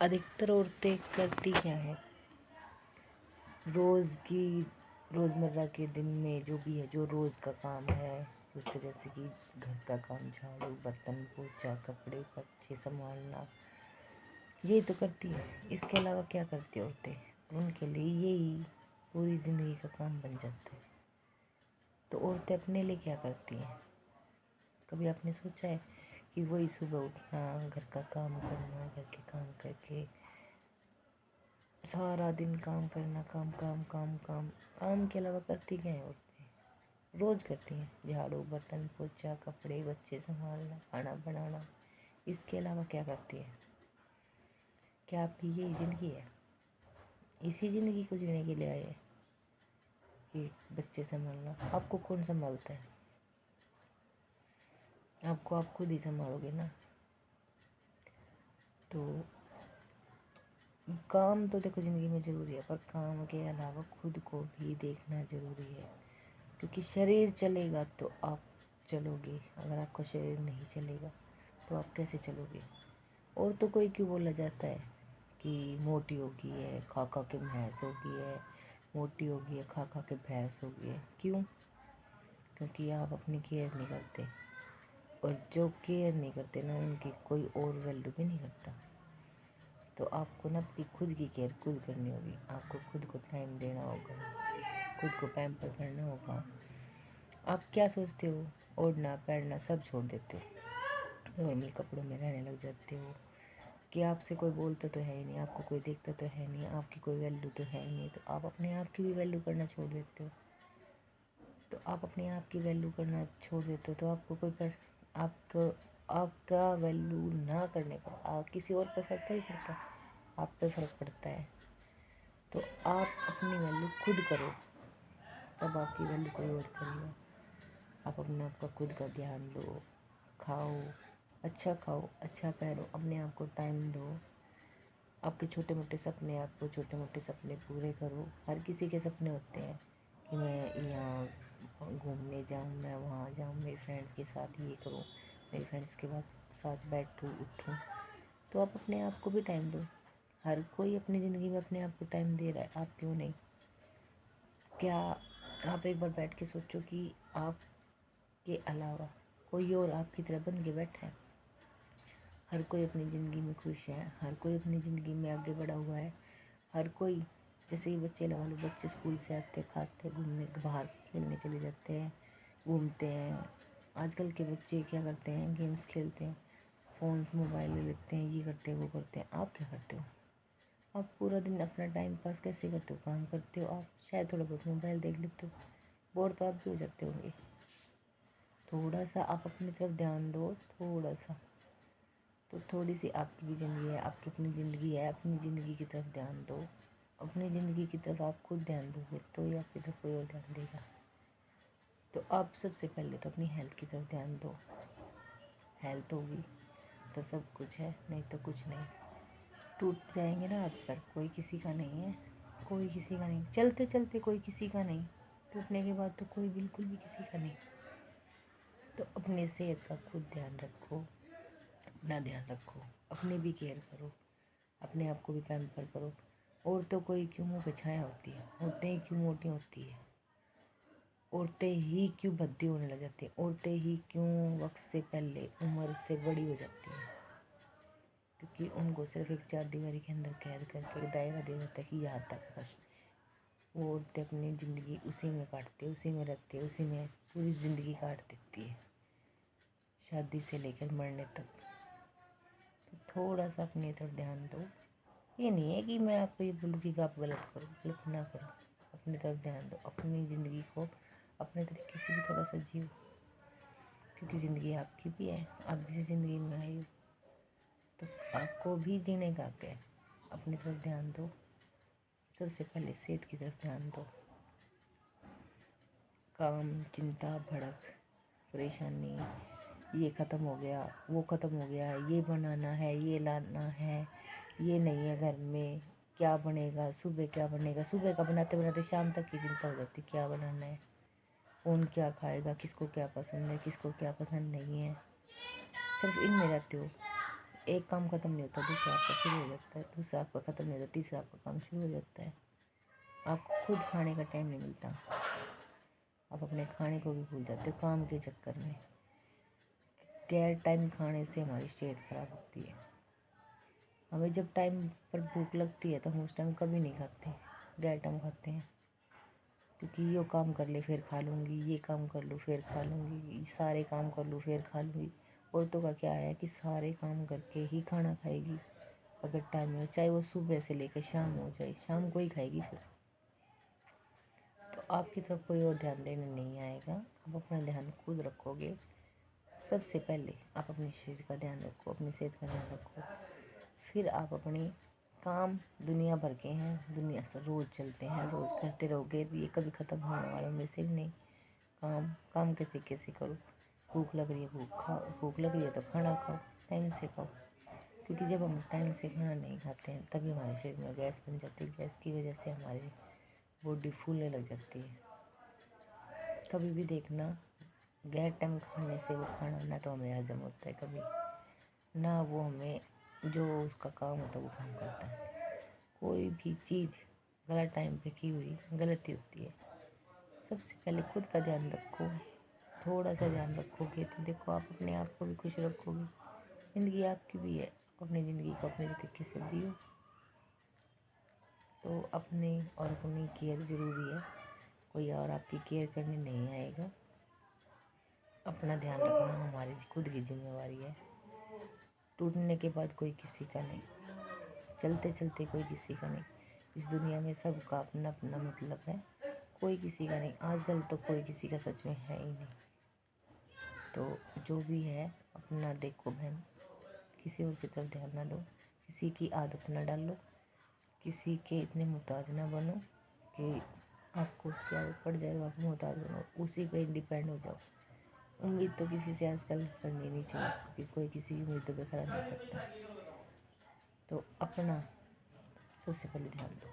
अधिकतर औरतें करती क्या है, रोज़मर्रा के दिन में जो भी है, जो रोज़ का काम है उसके, जैसे कि घर का काम, झाड़ू, बर्तन, पोछा, कपड़े, बच्चे संभालना, ये तो करती है। इसके अलावा क्या करती है औरतें? उनके लिए यही पूरी ज़िंदगी का काम बन जाता है। तो औरतें अपने लिए क्या करती हैं? कभी आपने सोचा है कि वही सुबह उठना, घर का काम करना, घर के काम करके सारा दिन काम करना, काम काम काम काम, काम के अलावा करती क्या है औरतें? रोज़ करती हैं झाड़ू, बर्तन, पोछा, कपड़े, बच्चे संभालना, खाना बनाना। इसके अलावा क्या करती है? क्या आपकी यही ज़िंदगी है? इसी ज़िंदगी को जीने के लिए आए हैं कि बच्चे संभालना? आपको कौन संभालता है? आपको आप खुद ही संभालोगे ना। तो काम तो देखो ज़िंदगी में ज़रूरी है, पर काम के अलावा खुद को भी देखना ज़रूरी है, क्योंकि शरीर चलेगा तो आप चलोगे। अगर आपका शरीर नहीं चलेगा तो आप कैसे चलोगे? और तो कोई क्यों बोला जाता है कि मोटी हो गई है, खा खा के भैंस हो गई है, मोटी हो गई है, खा खा के भैंस हो गई है? क्यों? क्योंकि आप अपनी केयर नहीं करते, और जो केयर नहीं करते ना, उनकी कोई और वैल्यू भी नहीं करता। तो आपको ना अपनी खुद की केयर खुद करनी होगी। आपको खुद को टाइम देना होगा, खुद को पैम्पर करना होगा। आप क्या सोचते हो? ओढ़ना पहनना सब छोड़ देते हो, नॉर्मल कपड़ों में रहने लग जाते हो कि आपसे कोई बोलता तो है ही नहीं, आपको कोई देखता तो है नहीं, आपकी कोई वैल्यू तो है ही नहीं। तो आप अपने आप की भी वैल्यू करना छोड़ देते हो। तो आप अपने आप की वैल्यू करना छोड़ देते हो तो आपको कोई पर आपको आपका वैल्यू ना करने पर किसी और पर फर्क थोड़ी पड़ता है, आप पे फर्क पड़ता है। तो आप अपनी वैल्यू खुद करो, तब आपकी वैल्यू कोई और करेगा। आप अपने आप का खुद का ध्यान दो, खाओ, अच्छा पहनो, अपने आप को टाइम दो। आपके छोटे मोटे सपने, आपको छोटे मोटे सपने पूरे करो। हर किसी के सपने होते हैं कि मैं यहाँ घूमने जाऊँ, मैं वहाँ जाऊँ, मेरे फ्रेंड्स के साथ ये करूँ, मेरे फ्रेंड्स के साथ बैठूँ उठूँ। तो आप अपने आप को भी टाइम दो। हर कोई अपनी ज़िंदगी में अपने आप को टाइम दे रहा है, आप क्यों नहीं? क्या आप एक बार बैठ के सोचो कि आपके अलावा कोई और आपकी तरह बन के बैठा है? हर कोई अपनी ज़िंदगी में खुश है, हर कोई अपनी ज़िंदगी में आगे बढ़ा हुआ है। हर कोई, जैसे ही बच्चे लगा लो, बच्चे स्कूल से आते, खाते, घूमने बाहर खेलने चले जाते हैं, घूमते हैं। आजकल के बच्चे क्या करते हैं? गेम्स खेलते हैं, फ़ोन्स मोबाइल ले लेते हैं, ये करते हैं वो करते हैं। आप क्या करते हो? आप पूरा दिन अपना टाइम पास कैसे करते हो? काम करते हो आप, शायद थोड़ा बहुत मोबाइल देख लेते हो, बोर तो आप भी हो जाते होंगे। थोड़ा सा आप अपनी तरफ ध्यान दो, थोड़ा सा। तो थोड़ी सी आपकी भी ज़िंदगी है, आपकी अपनी ज़िंदगी है, अपनी ज़िंदगी की तरफ ध्यान दो। अपनी ज़िंदगी की तरफ आप खुद ध्यान दोगे तो ही आपकी तरफ कोई और ध्यान देगा। तो आप सबसे पहले तो अपनी हेल्थ की तरफ ध्यान दो। हेल्थ होगी तो सब कुछ है, नहीं तो कुछ नहीं। टूट जाएंगे ना हाथ पर, कोई किसी का नहीं है, कोई किसी का नहीं। चलते चलते कोई किसी का नहीं, टूटने के बाद तो कोई बिल्कुल भी किसी का नहीं। तो अपनी सेहत का खुद ध्यान रखो, अपना ध्यान रखो, अपनी भी केयर करो, अपने आप को भी पैम्पर करो। और तो कोई क्यों मुँह पे छाया होती है? औरतें ही क्यों मोटी होती है? औरतें ही क्यों भद्दी होने लग जाती है? औरतें ही क्यों वक्त से पहले उम्र से बड़ी हो जाती हैं? क्योंकि उनको सिर्फ एक चार दीवारी के अंदर कैद करके दायरा दिया जाता है कि यहाँ तक बस। वो औरतें अपनी ज़िंदगी उसी में काटती है, उसी में रहती है, उसी में पूरी ज़िंदगी काट देती है, शादी से लेकर मरने तक। तो थोड़ा सा अपनी तरफ ध्यान दो। ये नहीं है कि मैं आपको ये बोलूँ कि आप गलत करो, गलत ना करो। अपनी तरफ ध्यान दो, अपनी ज़िंदगी को अपने तरीके से भी थोड़ा सा जियो, क्योंकि ज़िंदगी आपकी भी है, आप भी ज़िंदगी में आई हो, तो आपको भी जीने का हक है। अपनी तरफ ध्यान दो, सबसे पहले सेहत की तरफ ध्यान दो। काम, चिंता, भड़क, परेशानी, ये ख़त्म हो गया, वो ख़त्म हो गया, ये बनाना है, ये लाना है, ये नहीं है घर में, क्या बनेगा, सुबह क्या बनेगा, सुबह का बनाते बनाते शाम तक की चिंता हो जाती, क्या बनाना है, कौन क्या खाएगा, किसको क्या पसंद है, किसको क्या पसंद नहीं है। सिर्फ इनमें रहते हो, एक काम ख़त्म नहीं होता दूसरा आपका शुरू हो जाता है, दूसरा आपका ख़त्म नहीं होता तीसरा आपका काम शुरू हो जाता है। आपको खुद खाने का टाइम नहीं मिलता, आप अपने खाने को भी भूल जाते हो काम के चक्कर में। गैर टाइम खाने से हमारी सेहत खराब होती है। हमें जब टाइम पर भूख लगती है तो हम उस टाइम कभी नहीं खाते, गैर टाइम खाते हैं, क्योंकि ये काम कर ले फिर खा लूँगी, ये काम कर लूँ फिर खा लूँगी, सारे काम कर लूँ फिर खा लूँगी। औरतों का क्या है कि सारे काम करके ही खाना खाएगी अगर टाइम हो, चाहे वो सुबह से लेकर शाम हो जाए, शाम को ही खाएगी फिर। तो आपकी तरफ कोई और ध्यान देने नहीं आएगा, आप अपना ध्यान खुद रखोगे। सबसे पहले आप अपने शरीर का ध्यान रखो, अपनी सेहत का ध्यान रखो, फिर आप अपने काम दुनिया भर के हैं, दुनिया से रोज़ चलते हैं, रोज़ करते रहोगे, ये कभी ख़त्म होने वालों में से नहीं। काम काम के तरीके से करो। भूख लग रही है भूख खाओ, भूख लग रही है तो खाना खाओ, टाइम से खाओ, क्योंकि जब हम टाइम से खाना नहीं खाते हैं तभी हमारे शरीर में गैस बन जाती है। गैस की वजह से हमारी बॉडी फूलने लग जाती है। कभी भी देखना, गैर टाइम खाने से वो खाना ना तो हमें हजम होता है कभी, ना वो हमें जो उसका काम होता है वो काम करता है। कोई भी चीज़ गलत टाइम पे की हुई गलती होती है। सबसे पहले खुद का ध्यान रखो, थोड़ा सा ध्यान रखोगे तो देखो आप अपने आप को भी खुश रखोगे। ज़िंदगी आपकी भी है, अपनी ज़िंदगी को अपने तरीके से जियो। तो अपनी और अपनी केयर ज़रूरी है, कोई और आपकी केयर करने नहीं आएगा। अपना ध्यान रखना हमारी खुद की जिम्मेवारी है। टूटने के बाद कोई किसी का नहीं, चलते चलते कोई किसी का नहीं। इस दुनिया में सबका अपना अपना मतलब है, कोई किसी का नहीं। आजकल तो कोई किसी का सच में है ही नहीं। तो जो भी है अपना देखो बहन, किसी और की तरफ ध्यान ना दो, किसी की आदत ना डालो, किसी के इतने मुहताज ना बनो कि आपको उसकी आदत पड़ जाए, आप मुहताज बनो, उसी पे डिपेंड हो जाओ। उम्मीद तो किसी से आजकल करनी नहीं चाहिए, क्योंकि कोई किसी की उम्मीदों पे खरा नहीं उतरता। तो अपना सबसे पहले ध्यान दो।